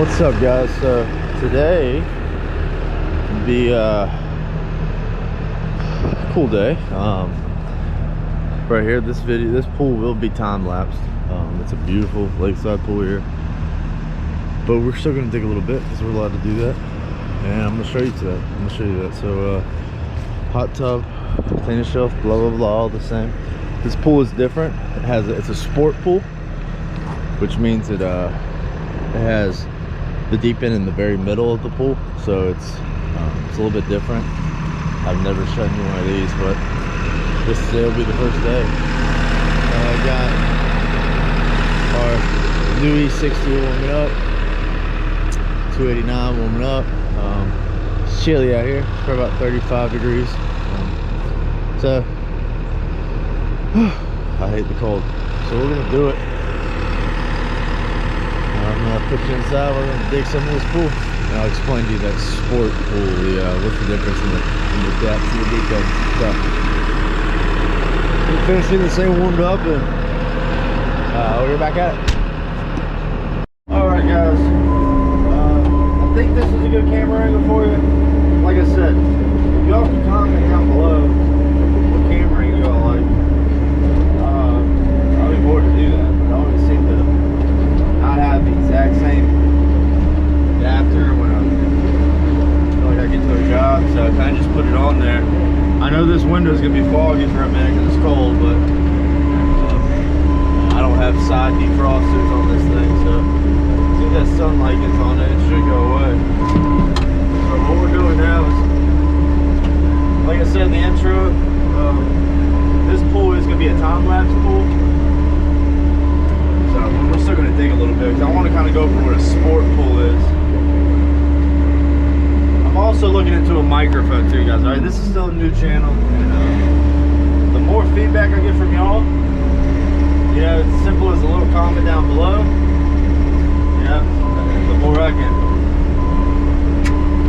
What's up, guys? So today be a cool day. Right here, this pool will be time lapsed. It's a beautiful lakeside pool here, but we're still gonna dig a little bit because we're allowed to do that, and I'm gonna show you today. So hot tub, container shelf, blah blah blah, all the same. This pool is different. It's a sport pool, which means it has the deep end in the very middle of the pool, so it's a little bit different. I've never shown you one of these, but this will be the first day. I got our new E60 warming up, 289 warming up. It's chilly out here. It's probably about 35 degrees. So I hate the cold, so we're gonna do it. I'm gonna put you inside. We're gonna dig some of this pool, and I'll explain to you that sport pool. What's the difference in the depth and the deep end stuff. We're finishing this thing warmed up, and we're back at it. All right, guys. I think this is a good camera angle for you. Like I said, y'all can comment down below what camera angle y'all like. I'll be bored to do that, but I always seem to not have the exact same adapter when I feel like I get to a job, so I kind of just put it on there. I know this window is going to be foggy for a minute because it's cold, but I don't have side defrosters on this thing, so as soon as that sunlight gets on it, it should go away. So what we're doing now is, like I said in the intro, this pool is going to be a time-lapse pool. So we're still going to dig a little bit because I want to kind of go over what a sport pool is. I'm also looking into a microphone too, guys. All right, this is still a new channel, and the more feedback I get from y'all, you know, it's simple as a little comment down below. Yeah, the more I can,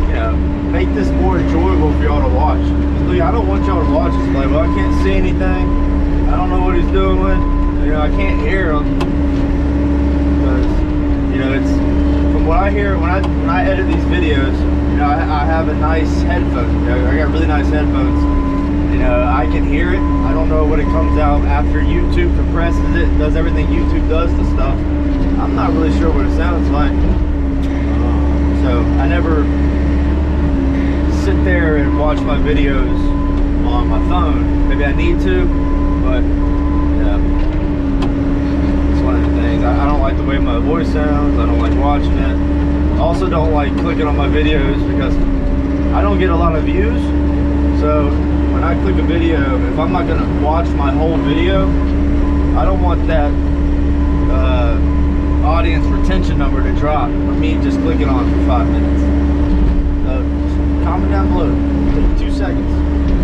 you know, make this more enjoyable for y'all to watch. I don't want y'all to watch this like, well, I can't see anything. I don't know what he's doing. You know, I can't hear him. You know, it's from what I hear when I edit these videos. You know, I have a nice headphone. You know, I got really nice headphones. You know, I can hear it. I don't know what it comes out after YouTube compresses it, does everything YouTube does to stuff. I'm not really sure what it sounds like. So I never sit there and watch my videos on my phone. Maybe I need to, but yeah. One of the things. I don't like the way my voice sounds. I don't like watching it. I also don't like clicking on my videos because I don't get a lot of views. So when I click a video, if I'm not going to watch my whole video, I don't want that audience retention number to drop for me just clicking on it for 5 minutes. Just comment down below. Take 2 seconds.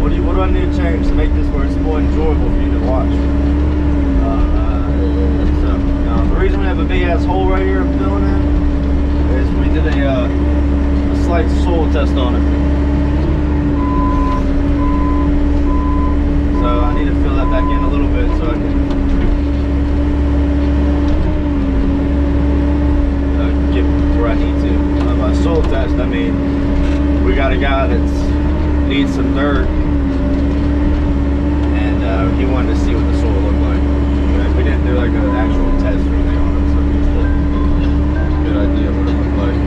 What do I need to change to make this where it's more enjoyable for you to watch? The reason we have a big ass hole right here I'm filling in is we did a slight soil test on it. So I need to fill that back in a little bit so I can get where I need to. By soil test, I mean we got a guy that needs some dirt, and he wanted to see what the soil looked like. We didn't do like an actual test or anything on it, so it's just a good idea what it looked like.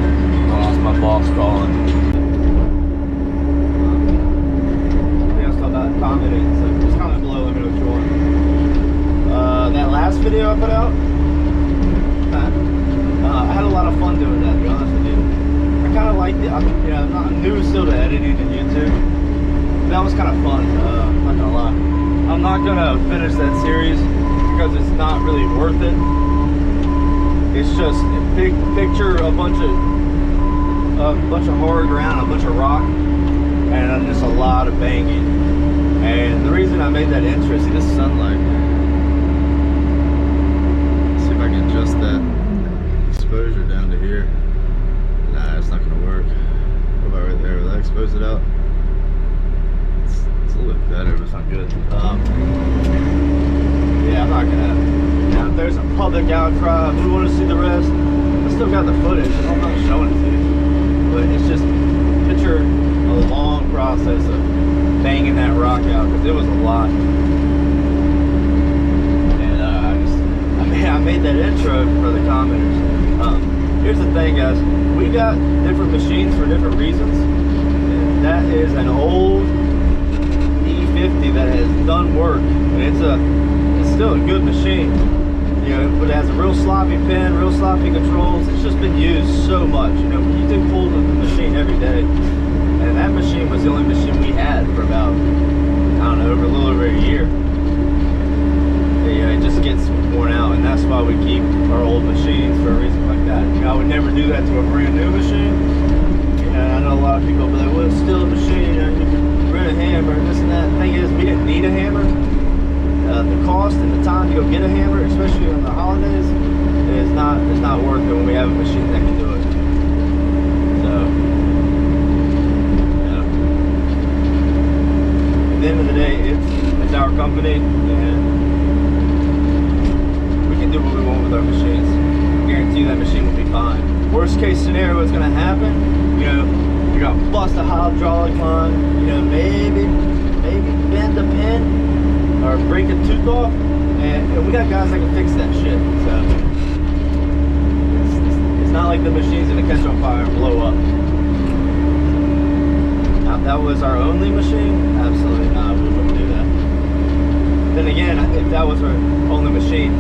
Oh, it's my boss calling. Anything else about commenting? So just comment below, let me know what you want. That last video I put out, I had a lot of fun doing that, to be honest with you. I kind of liked it. I'm new still to editing and YouTube. That was kind of fun, I'm not gonna lie. I'm not gonna finish that series because it's not really worth it. It's just picture a bunch of hard ground, a bunch of rock, and just a lot of banging. And the reason I made that intro, see this sunlight. Let's see if I can adjust that exposure down to here. Nah, it's not gonna work. What about right there? Will that expose it out? It's a little bit better, but it's not good. Yeah, I'm not gonna. Now, if there's a public outcry, if we want to see the rest, let's still got the footage, and I'm not showing it to you. But it's just, picture a long process of banging that rock out, because it was a lot. And I made that intro for the commenters. Here's the thing, guys. We got different machines for different reasons. And that is an old E50 that has done work. And it's still a good machine. You know, but it has a real sloppy pen, real sloppy controls. It's just been used so much. You know, you take hold of the machine every day. And that machine was the only machine we had for about, I don't know, a little over a year. It just gets worn out, and that's why we keep our old machines for a reason like that. You know, I would never do that to a brand new machine. You know, I know a lot of people will be like, well, it's still a machine, you know, you can rent a hammer, and this and that. The thing is, we didn't need a hammer. The cost and the time to go get a hammer, especially on the holidays, it's not worth it when we have a machine that can do it. So, yeah. At the end of the day, it's our company, and do what we want with our machines. I guarantee that machine will be fine. Worst case scenario, what's going to happen, you know, you're going to bust a hydraulic line, you know, maybe bend a pin or break a tooth off, and we got guys that can fix that shit. So it's not like the machine's going to catch on fire and blow up. Now, if that was our only machine, absolutely not. We wouldn't do that. Then again, if that was our only machine,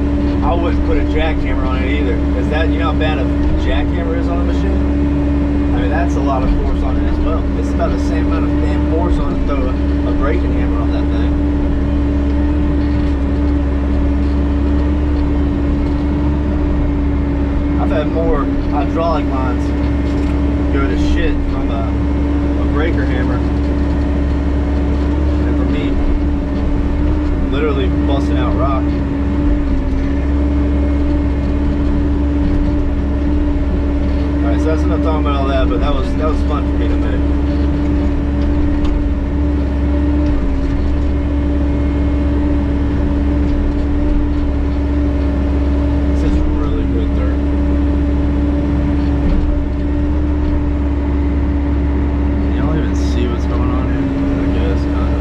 I wouldn't put a jackhammer on it either, because that, you know how bad a jackhammer is on a machine? I mean, that's a lot of force on it as well. It's about the same amount of damn force on it, throw a braking hammer on that thing. I've had more hydraulic lines go to shit from a breaker hammer than from me literally busting out rock. Alright, so that's enough talking about all that, but that was fun for me to make. This is really good dirt. You don't even see what's going on here, I guess, kind of.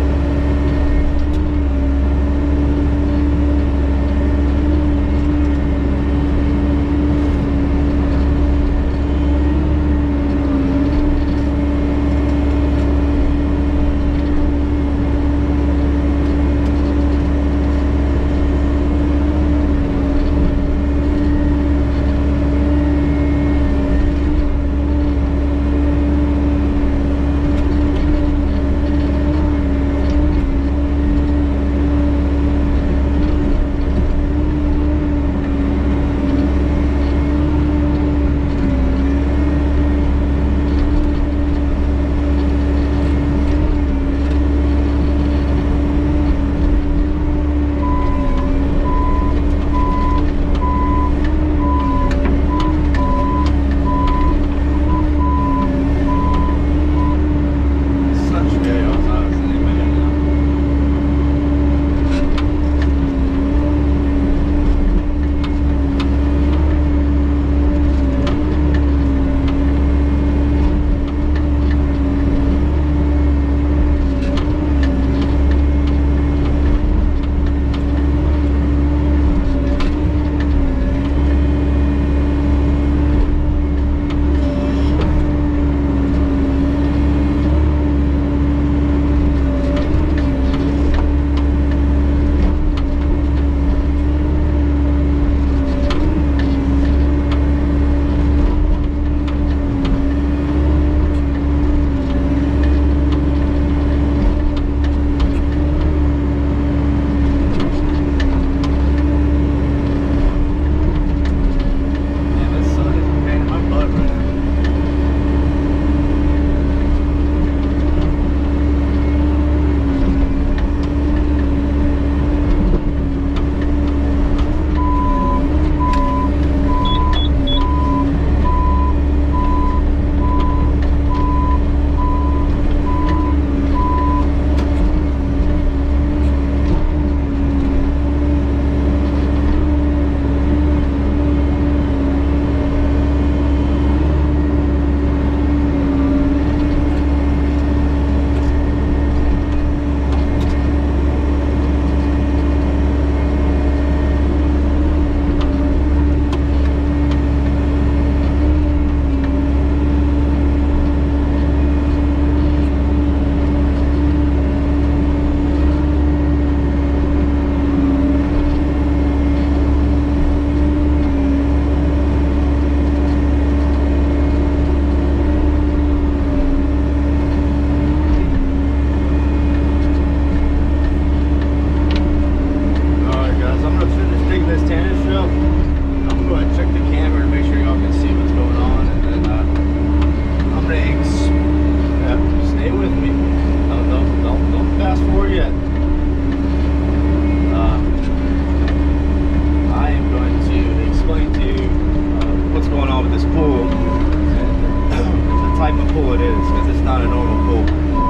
not a normal pool.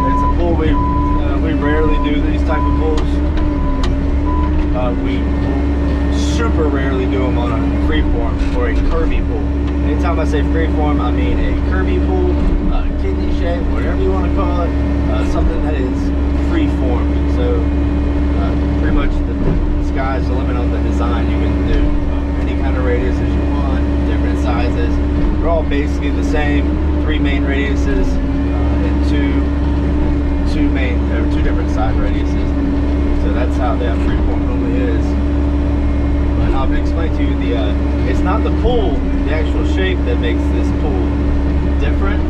It's a pool we rarely do these type of pools. We super rarely do them on a freeform or a curvy pool. Anytime I say freeform, I mean a curvy pool, kidney shape, whatever you want to call it, something that is freeform. So pretty much the sky's the limit on the design. You can do any kind of radiuses you want, different sizes. They're all basically the same, 3 main radiuses and two different side radiuses. So that's how that freeform normally is. But I'll explain to you it's not the pool, the actual shape that makes this pool different.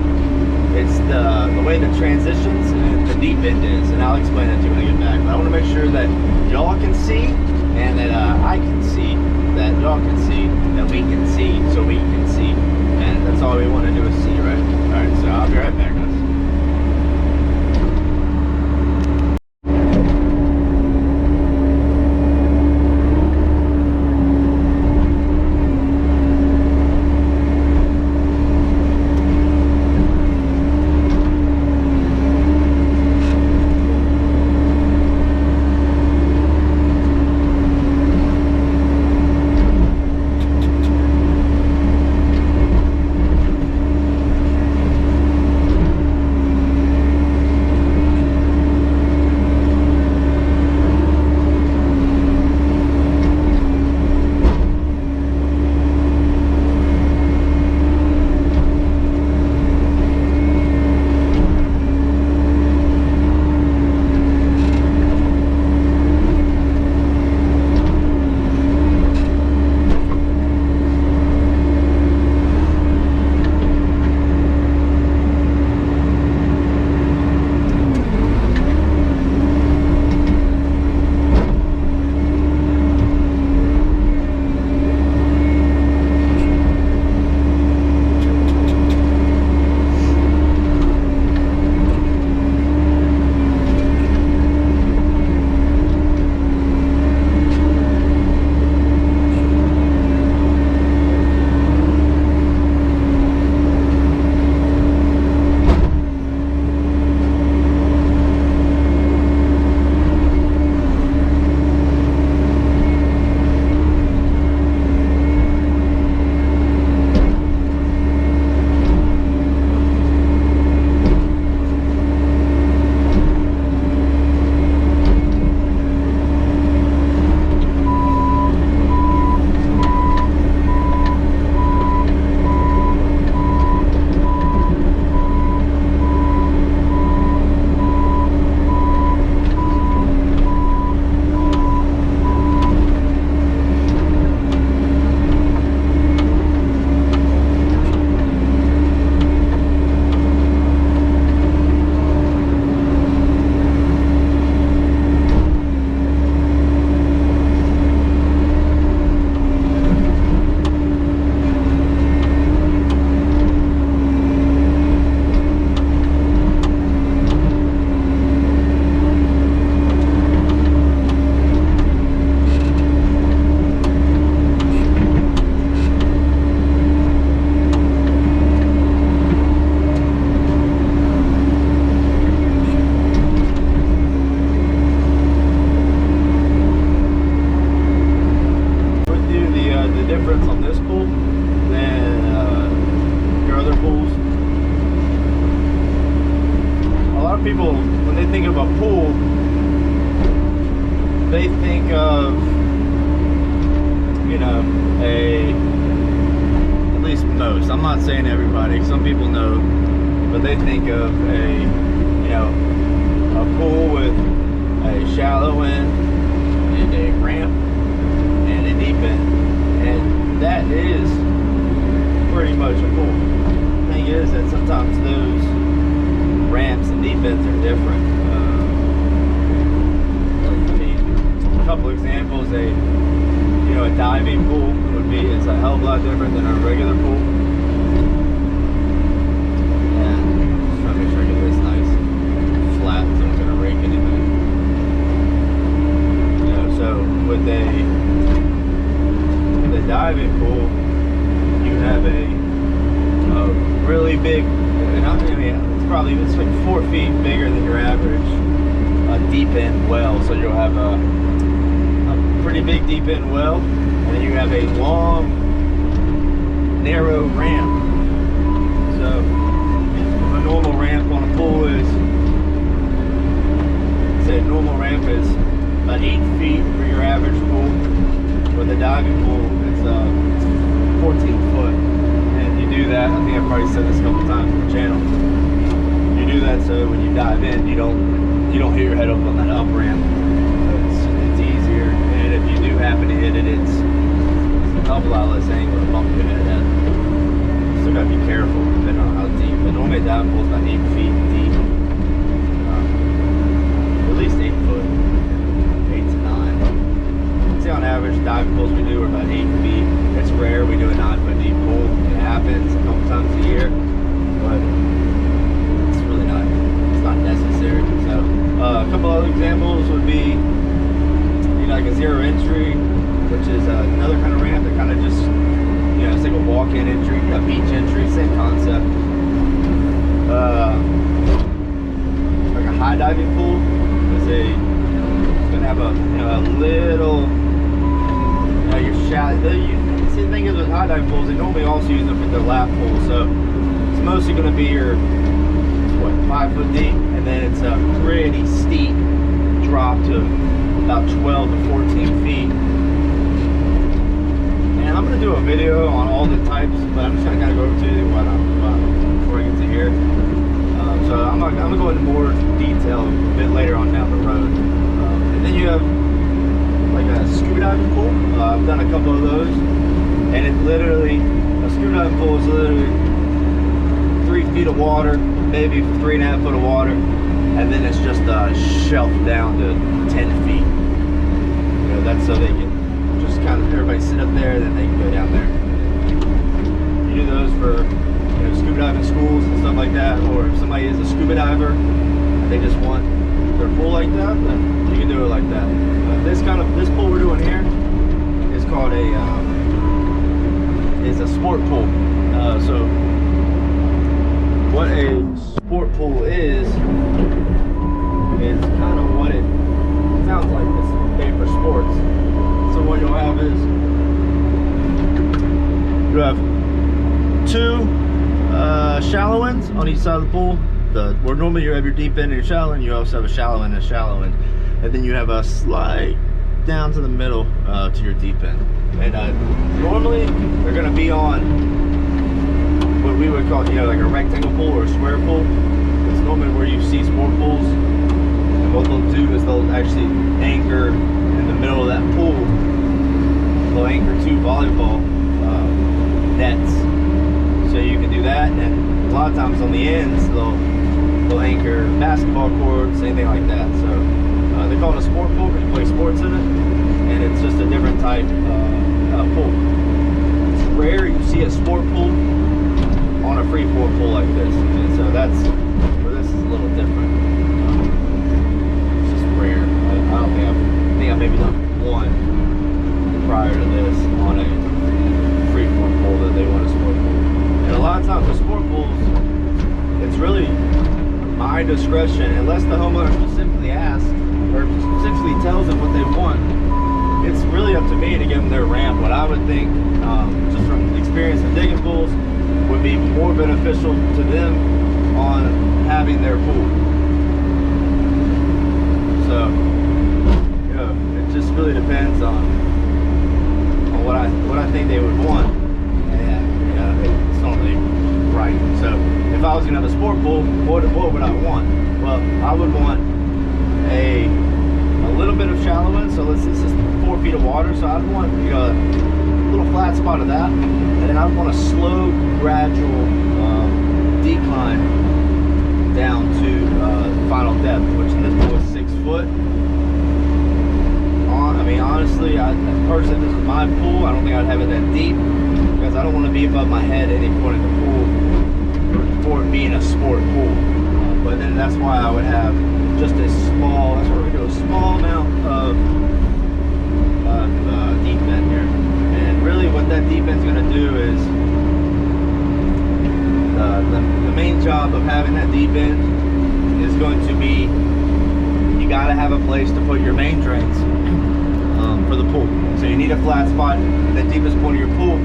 It's the way the transitions and the deep end is, and I'll explain that to you when I get back. But I want to make sure that y'all can see, and that I can see, that y'all can see, that we can see, so we can see, and that's all we want to do is see, right? All right, so I'll be right back, guys. People, when they think of a pool, they think of, you know, at least most, I'm not saying everybody, some people know, but they think of a pool with a shallow end and a ramp and a deep end, and that is pretty much a pool. The thing is that sometimes those ramps and deep ends are different. A couple examples: a diving pool is a hell of a lot different than a regular pool. And just trying to make sure I get this nice flat, so I'm gonna rake anything. So with a diving pool, you have a really big, and I mean, probably, it's like 4 feet bigger than your average deep end well. So you'll have a pretty big deep end well, and then you have a long, narrow ramp. So a normal ramp on a pool is, say a normal ramp is about 8 feet for your average pool. With a diving pool, it's 14 foot. And you do that, I think I've probably said this a couple times on the channel. You do that so when you dive in, you don't hit your head up on that up ramp. So it's easier. And if you do happen to hit it, it's a couple lot less angle to bump your head at. Still gotta be careful depending on how deep. But normally a diving pool is about 8 feet deep. At least 8 foot, 8 to 9. I'd say on average, diving pools we do are about 8 feet. It's rare we do a 9 foot deep pool. It happens a couple times a year, but it's really not. It's not necessary. So a couple other examples would be, like a zero entry, which is another kind of ramp that kind of just, it's like a walk-in entry, a beach entry, same concept. Like a high diving pool, it's gonna have a little, your shallow. See, the thing is with high diving pools, they normally also use them for their lap pool, so it's mostly gonna be your 5 foot deep, and then it's a pretty steep drop to about 12 to 14 feet. And I'm going to do a video on all the types, but I'm just going to kind of go over to you before I get to here. So I'm going to go into more detail a bit later on down the road. And then you have like a scuba diving pool. I've done a couple of those, and it literally, a scuba diving pool is literally 3 feet of water, maybe 3.5 foot of water, and then it's just shelf down to 10 feet. That's so they can just kind of, everybody sit up there, then they can go down there. You do those for scuba diving schools and stuff like that, or if somebody is a scuba diver, they just want their pool like that, then you can do it like that. This pool we're doing here is called is a sport pool. So what a sport pool is kind of what it sounds like. It's made for sports. So what you'll have is you have 2 shallow ends on each side of the pool. Where normally you have your deep end and your shallow end, you also have a shallow end and a shallow end, and then you have a slide down to the middle to your deep end. And normally they're going to be on what we would call, like a rectangle pool or a square pool. It's normally where you see sport pools. And what they'll do is they'll actually anchor in the middle of that pool. They'll anchor 2 volleyball nets. So you can do that, and a lot of times on the ends they'll anchor basketball courts, anything like that. So they call it a sport pool because you play sports in it, and it's just a different type pool. It's rare you see a sport pool on a free form pool like this, and so that's where this is a little different. It's just rare. I think I maybe done 1 prior to this on a free form pool that they want a sport pool. And a lot of times with sport pools, it's really my discretion, unless the homeowner specifically asks or specifically tells them what they want. It's really up to me to give them their ramp. What I would think, just from experience of digging pools, would be more beneficial to them on having their pool. So, it just really depends on what I think they would want, and it's not really right. So, if I was gonna have a sport pool, what would I want? Well, I would want a little bit of shallow end. So this is 4 feet of water. So I'd want a little flat spot of that, and then I'd want a slow, gradual decline down to final depth, which in this pool is 6 foot. I mean, honestly, personally, if this is my pool, I don't think I'd have it that deep, because I don't want to be above my head at any point in the pool for it being a sport pool. But then that's why I would have just a small, that's where we do a small amount of deep end here. And really what that deep end's going to do is the main job job of having that deep end is going to be, you got to have a place to put your main drains for the pool. So you need a flat spot at the deepest point of your pool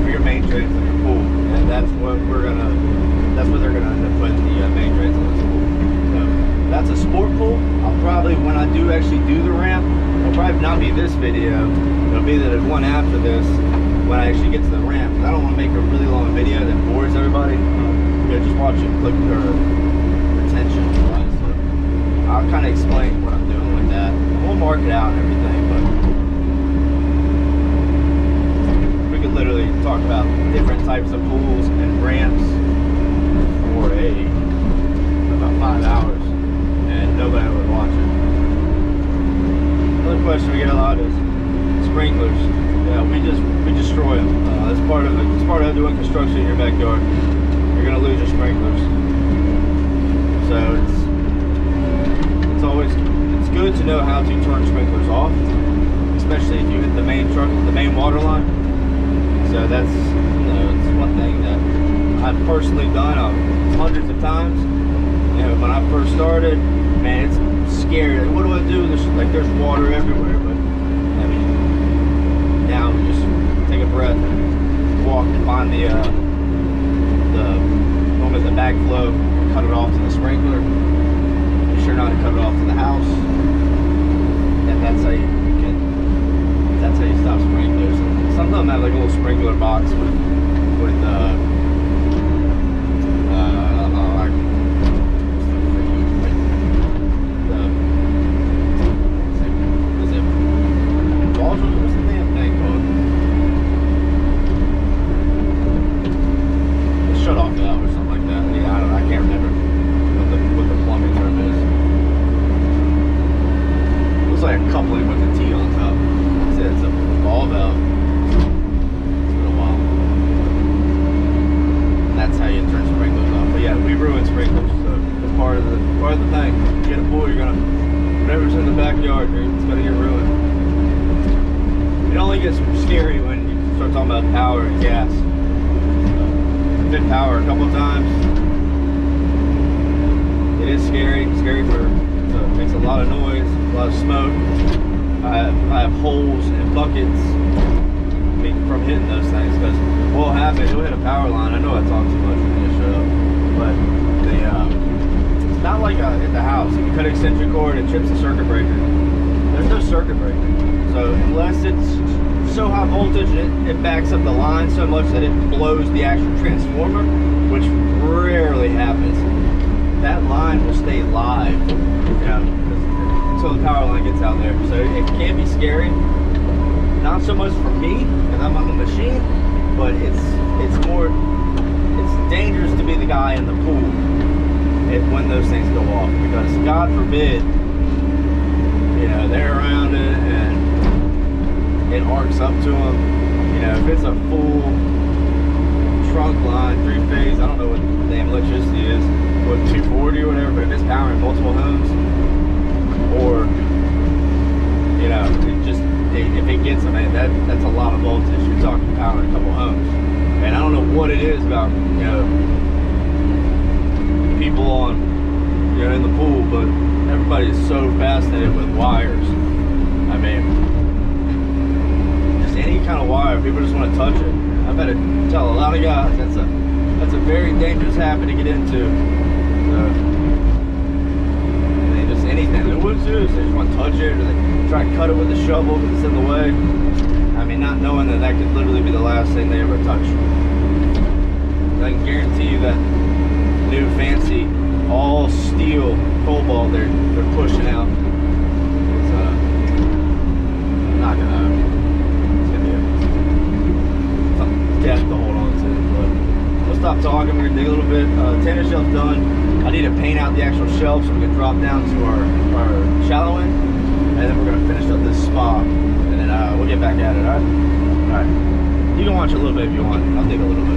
for your main drains in your pool, and that's what they're gonna end up putting the main drains on this pool. So that's a sport pool. I'll probably, when I do actually do the ramp, it'll probably not be this video. It'll be the one after this when I actually get to the ramp. I don't want to make a really long video that bores everybody. Just watch it, click or retention wise. So I'll kind of explain what I'm doing with that. We'll mark it out and everything, but we could literally talk about different types of pools and ramps for about 5 hours, and nobody would watch it. Another question we get a lot is sprinklers. Yeah, we destroy them. That's part of it. It's part of doing construction in your backyard. You're gonna lose your sprinklers. So it's good to know how to turn sprinklers off, especially if you hit the main water line. So that's, it's one thing that I've personally done hundreds of times. When I first started, man, it's scary. Like, what do I do? There's water everywhere, but I mean, now we just take a breath and walk and find the backflow, cut it off to the sprinkler. Be sure not to cut it off to the house. And that's how you stop sprinklers. And some of them have like a little sprinkler box with coupling with the T on top. It's a ball valve. It's been a while. And that's how you turn sprinklers off. But yeah, we ruin sprinklers, so it's part of the thing. You get a pool, whatever's in the backyard, it's gonna get ruined. It only gets scary when you start talking about power and gas. I've been power a couple of times. It is scary. It's scary it makes a lot of noise, a lot of smoke. I have holes and buckets from hitting those things, because what will happen, it'll hit a power line. I know I talk too much when you shut up, but it's not like at the house. If you cut an extension cord, it trips the circuit breaker. There's no circuit breaker. So unless it's so high voltage, it backs up the line so much that it blows the actual transformer, which rarely happens. That line will stay live, until the power line gets out there. So it can be scary. Not so much for me, because I'm on the machine, but it's dangerous to be the guy in the pool when those things go off, because God forbid, they're around it and it arcs up to them. If it's a full trunk line, 3-phase, I don't know what the damn electricity is, what, 240 or whatever, but if it's powering multiple homes, or if it gets them, that's a lot of voltage. You're talking powering a couple homes, and I don't know what it is about people on in the pool, but everybody is so fascinated with wires. I mean, just any kind of wire, people just want to touch it. I've had to tell a lot of guys that's a very dangerous habit to get into. Anything. They wouldn't do is they just want to touch it, or they try to cut it with a shovel because it's in the way. I mean, not knowing that could literally be the last thing they ever touch. I can guarantee you that new fancy all steel cobalt they're pushing out, it's not gonna. It's gonna be something death to hold on to. But we'll stop talking. We're gonna dig a little bit. Tennis shelf's done. I need to paint out the actual shelf so we can drop down to our shallow end, and then we're gonna finish up this spa, and then we'll get back at it. All right. You can watch a little bit if you want. I'll dig a little bit.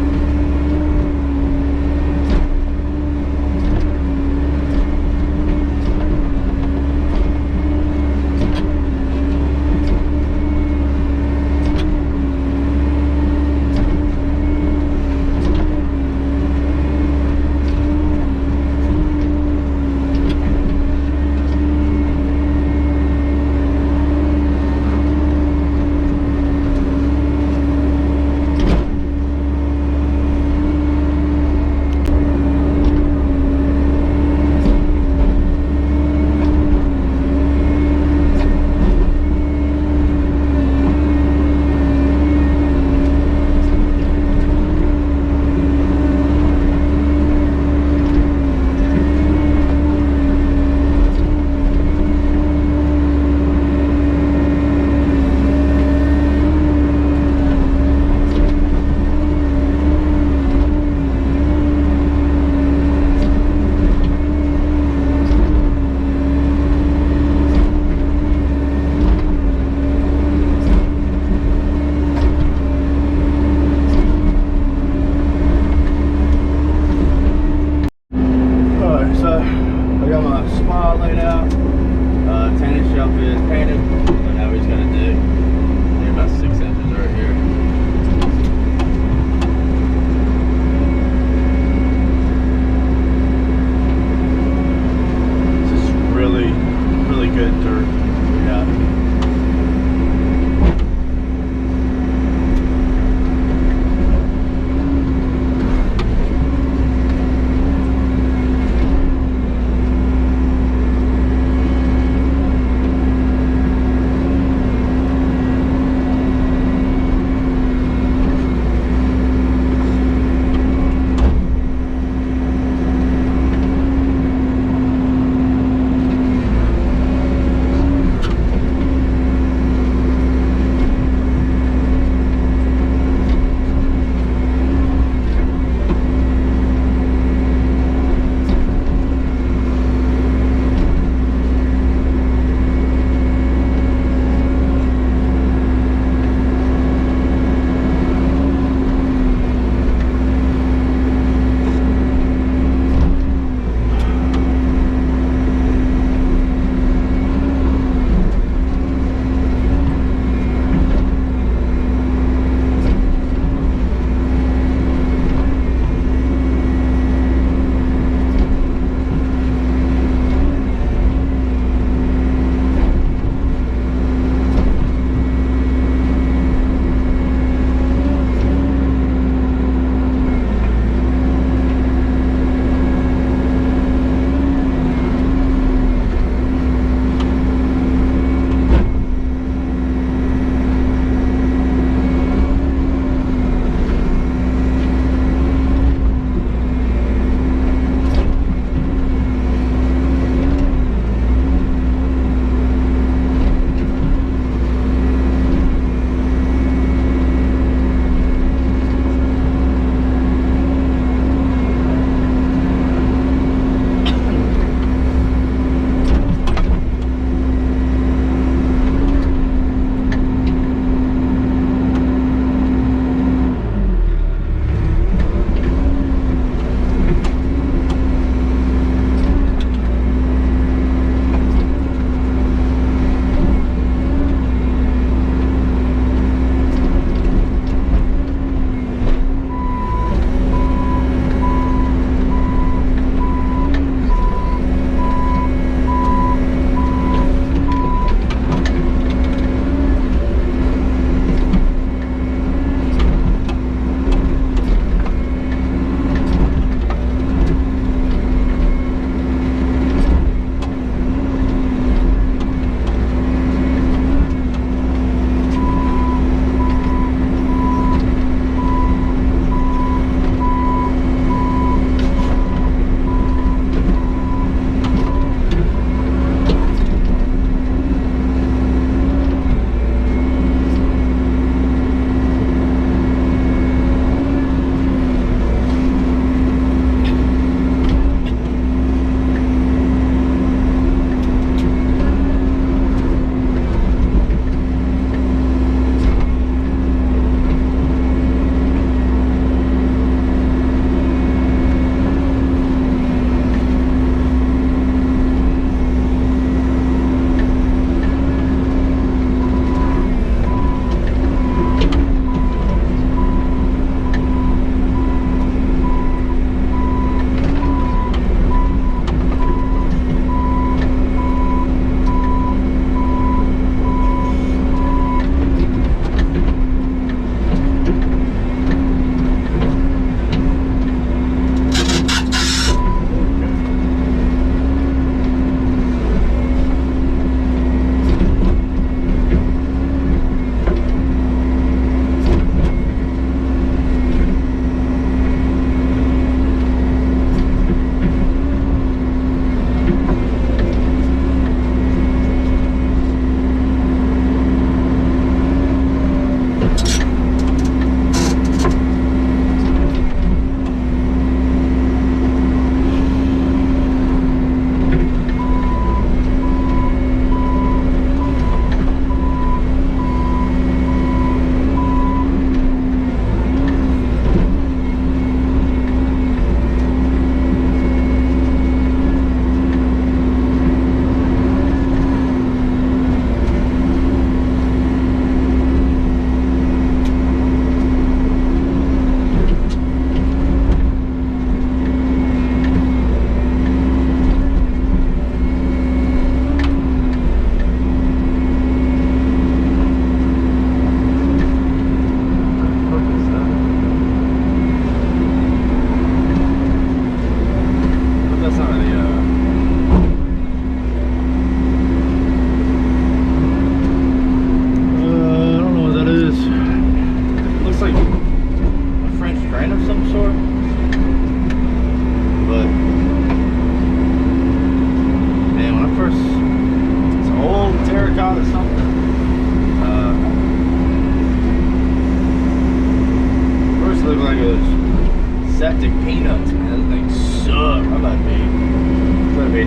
up is painted, so now we just gotta dig. Maybe about 6 inches right here. This is really, really good dirt we got.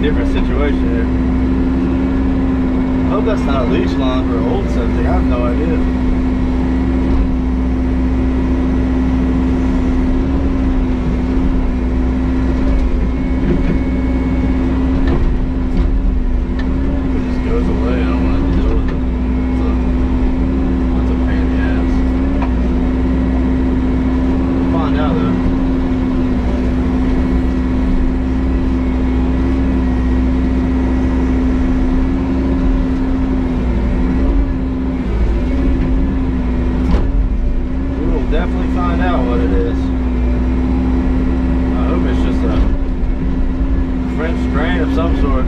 different situation here. I hope that's not a leach line for an old septic. I have no idea. Definitely find out what it is. I hope it's just a French drain of some sort.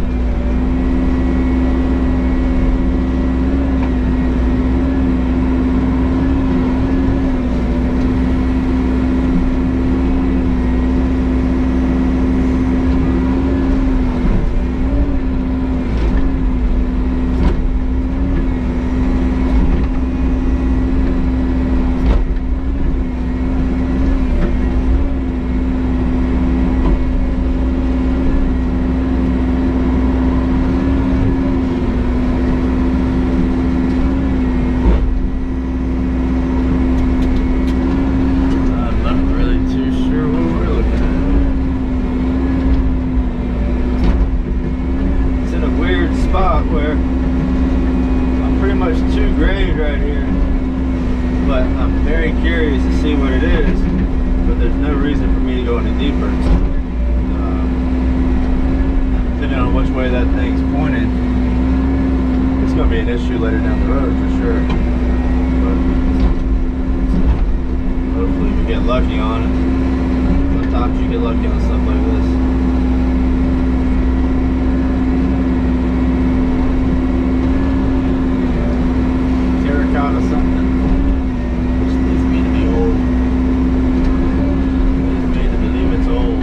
Where I'm pretty much 2 grade right here, but I'm very curious to see what it is, but there's no reason for me to go any deeper. Depending on which way that thing's pointing, it's going to be an issue later down the road for sure, but hopefully we get lucky on it. Sometimes you get lucky on stuff like this. Out of something. Which leads me to be old. Leads me to believe it's old.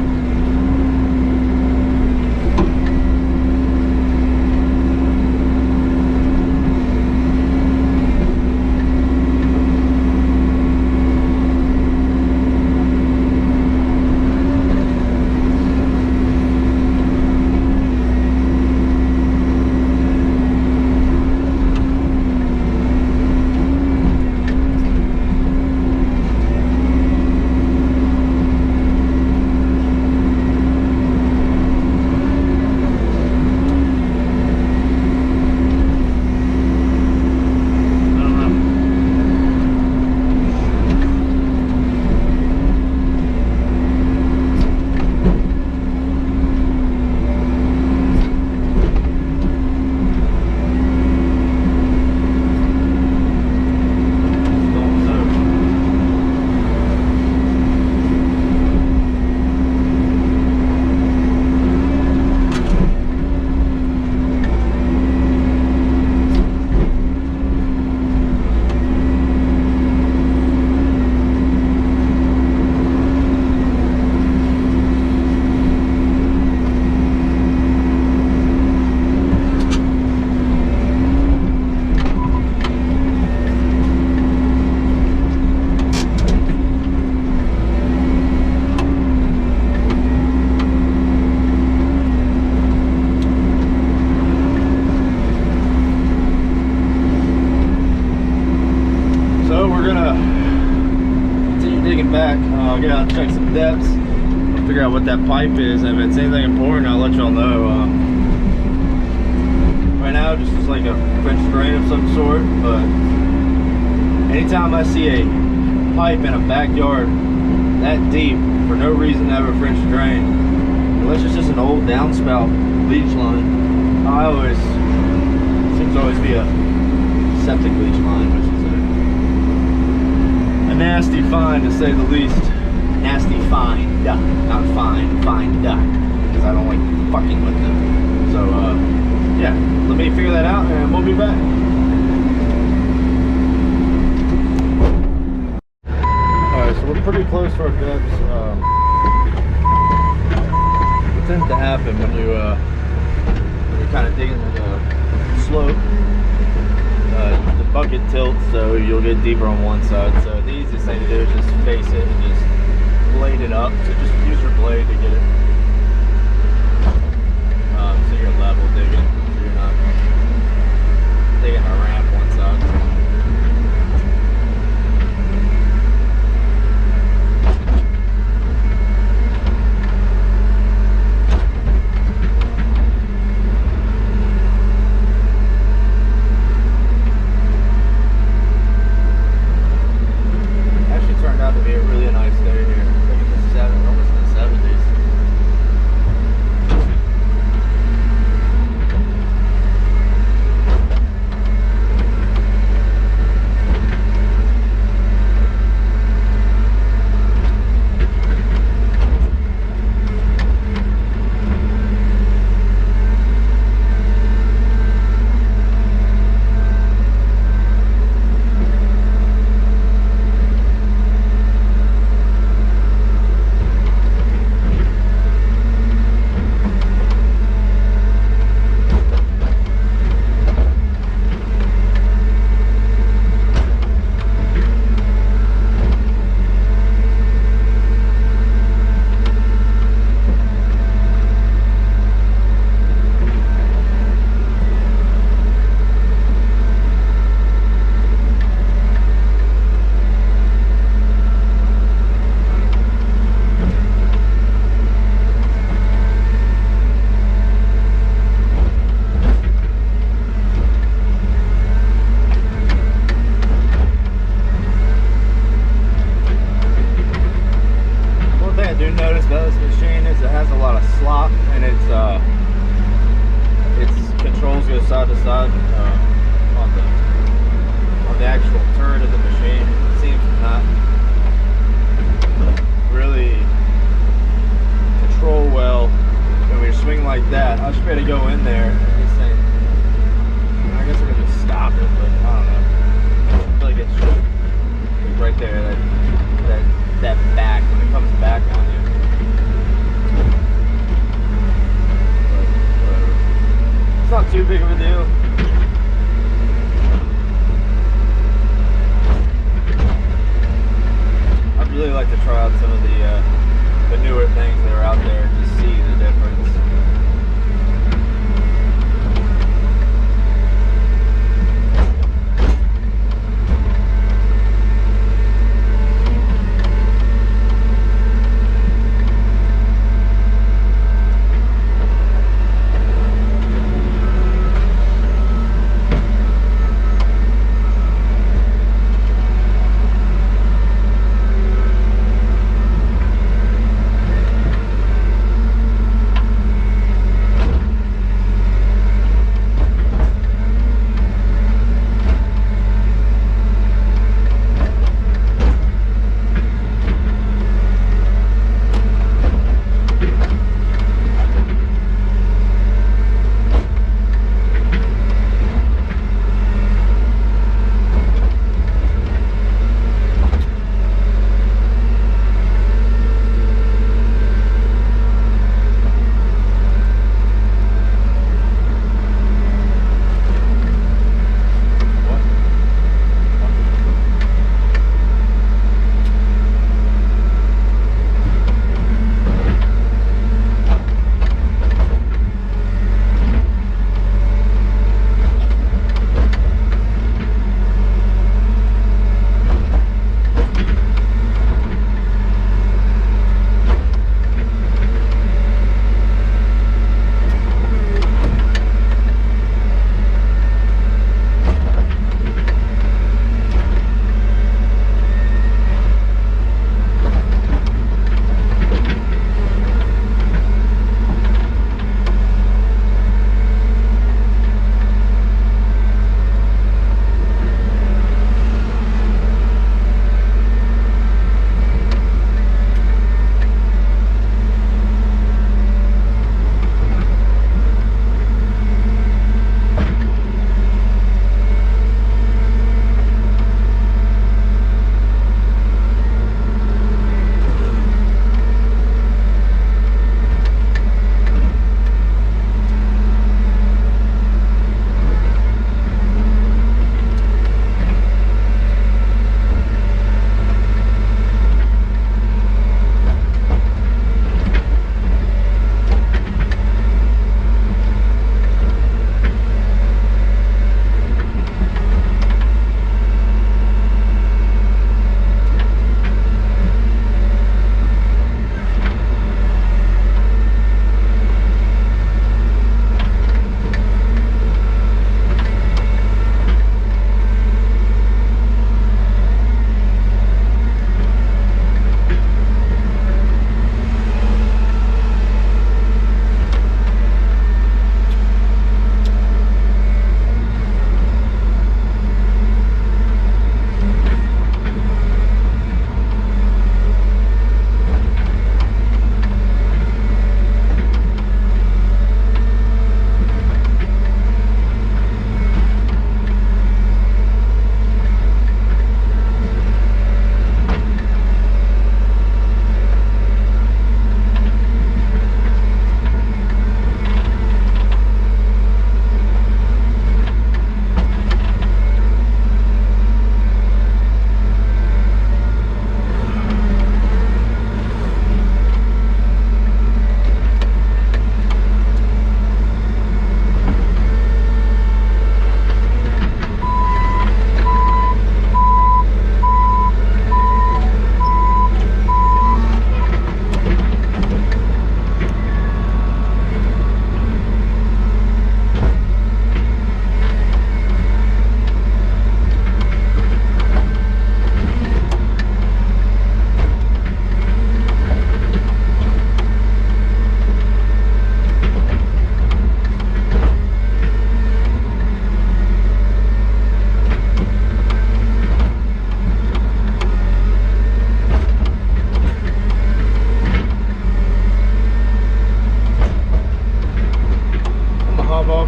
Back, I'll get out and check some depths, I'll figure out what that pipe is, and if it's anything important I'll let y'all know. Right now just looks like a French drain of some sort, but anytime I see a pipe in a backyard that deep for no reason to have a French drain, unless it's just an old downspout leach line, seems to always be a septic leach line, which is a nasty find to say the least. Nasty find, not find, because I don't like fucking with them. So yeah, let me figure that out and we'll be back. Alright, so we're pretty close to our depths. What tends to happen when you're kind of digging the slope, the bucket tilts, so you'll get deeper on one side. So the easiest thing to do is just face it and just blade it up. So just use your blade to get it like that. I should be able to go in there and this thing. I guess I could just stop it, but I don't know. I feel like it should. Like right there, that back when it comes back on you. But whatever. It's not too big of a deal. I'd really like to try out some of the newer things that are out there and just see the difference.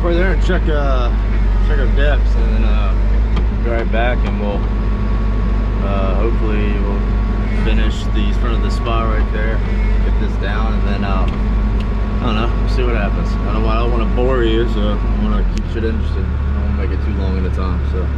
off right there and check our depths, and then be right back, and we'll hopefully we'll finish the front of the spot right there, get this down, and then I don't know, see what happens. I don't want to bore you, so I want to keep shit interesting. I don't want to make it too long at a time, so.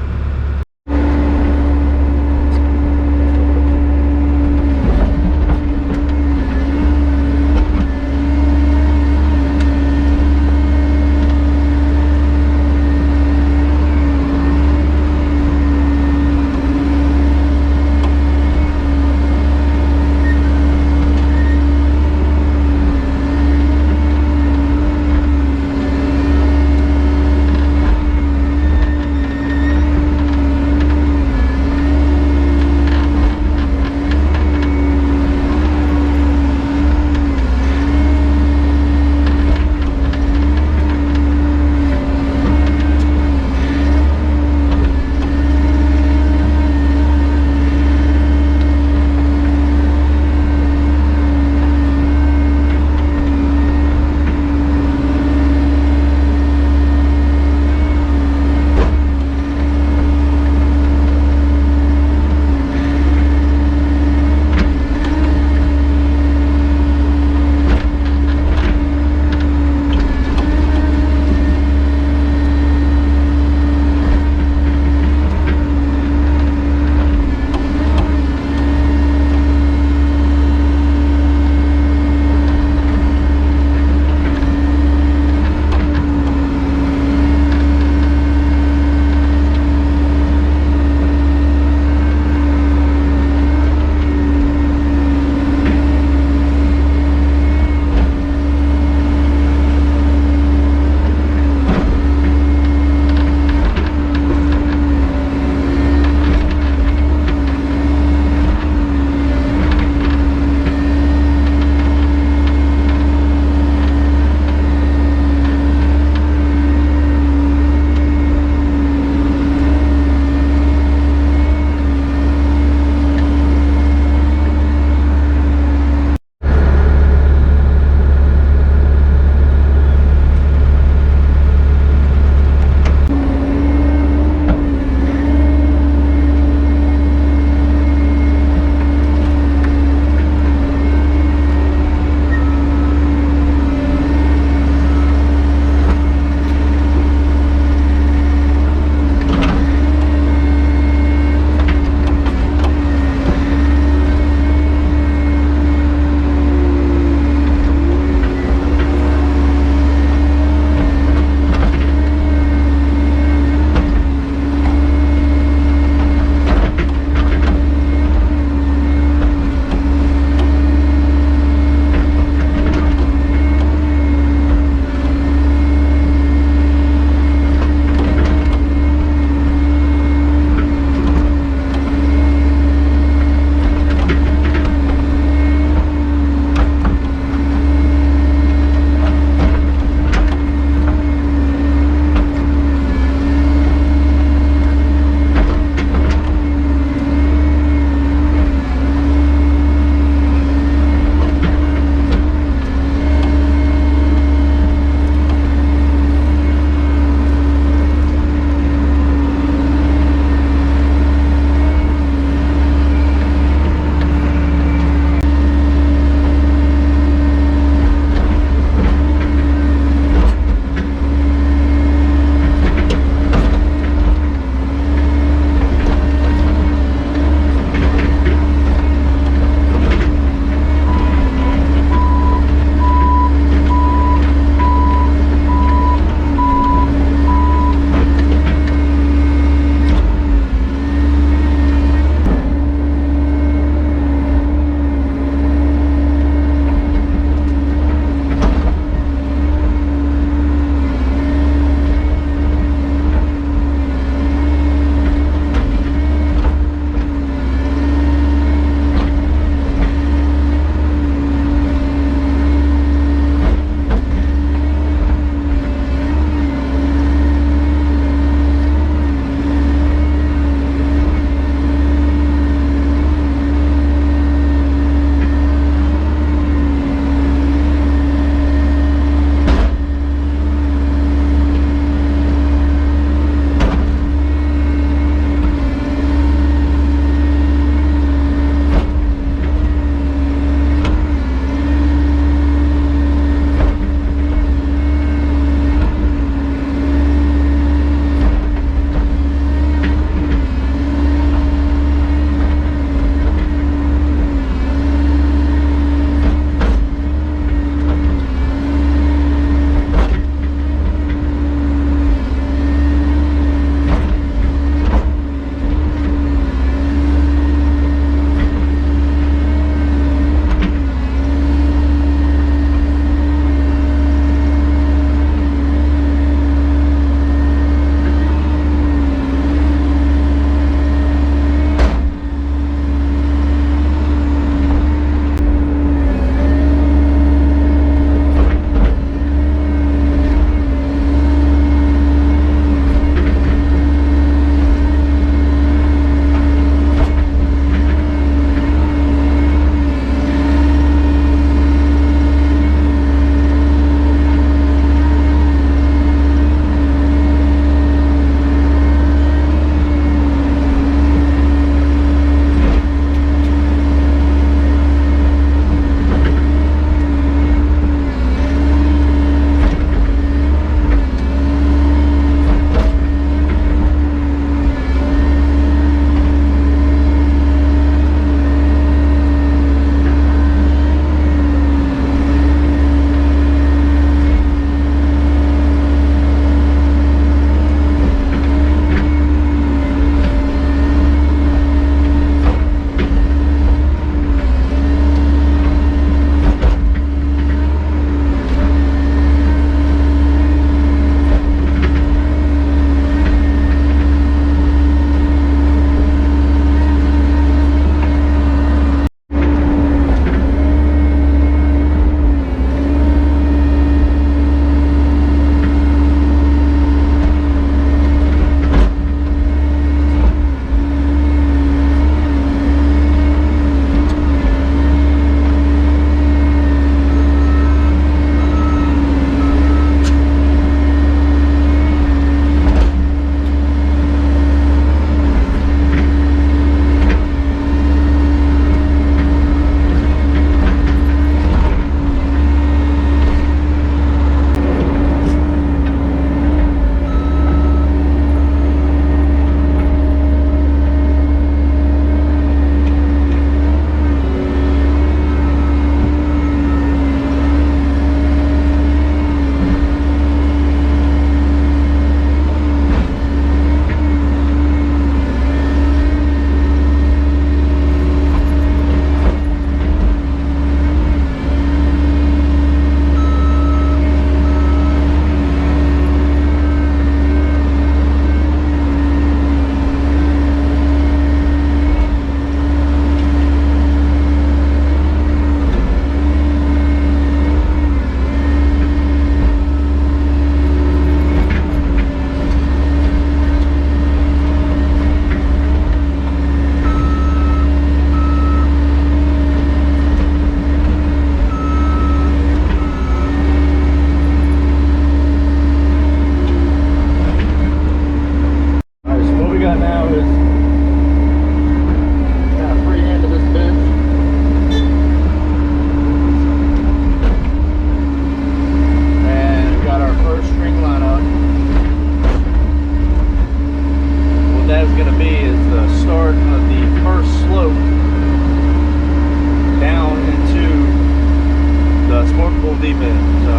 deep in it, so.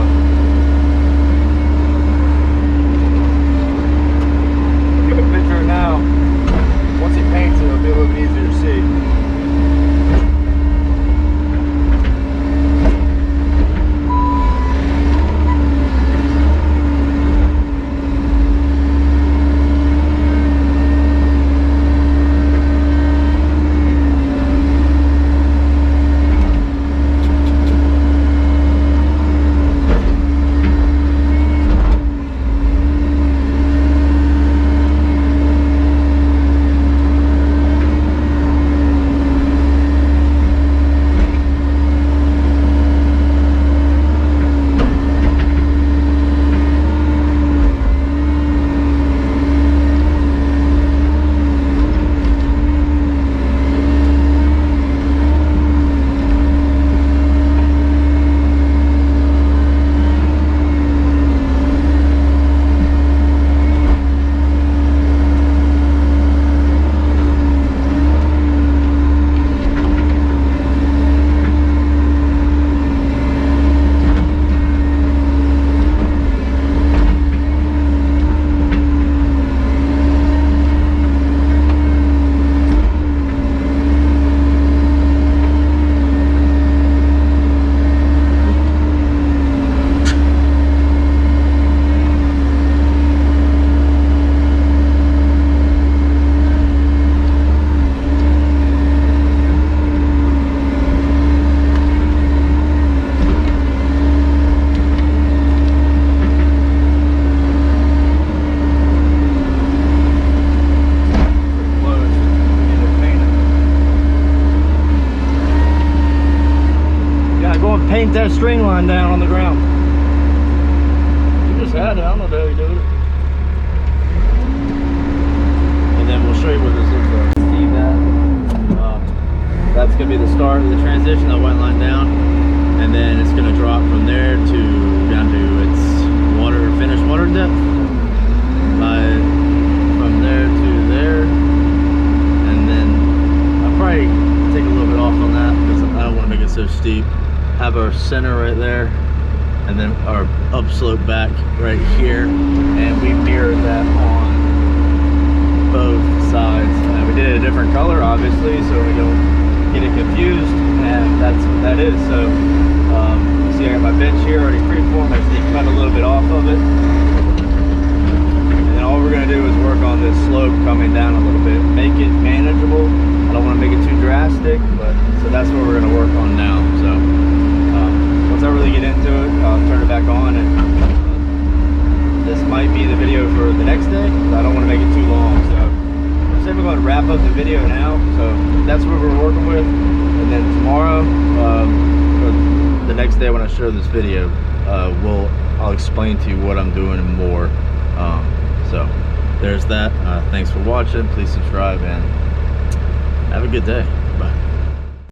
Give a picture now. Once he paints it, it'll be a little bit easier to see. Paint that string line down on the ground. You just had it. I don't know how you do it. And then we'll show you what this looks like. See that? That's gonna be the start of the transition. That white line down, and then it's gonna drop from there to down to its finished water depth. From there to there, and then I'll probably take a little bit off on that because I don't want to make it so steep. Have our center right there, and then our upslope back right here, and we mirrored that on both sides. We did it a different color, obviously, so we don't get it confused, and that's what that is. So you see I got my bench here already freeformed. I just need to cut a little bit off of it, and then all we're going to do is work on this slope coming down a little bit, make it manageable. I don't want to make it too drastic, but so that's what we're going to work on now. So once I really get into it, I'll turn it back on, and this might be the video for the next day. I don't want to make it too long, so I'm saying we're going to wrap up the video now. So that's what we're working with, and then tomorrow, or the next day when I show this video, I'll explain to you what I'm doing and more. So there's that. Thanks for watching. Please subscribe and have a good day. Bye.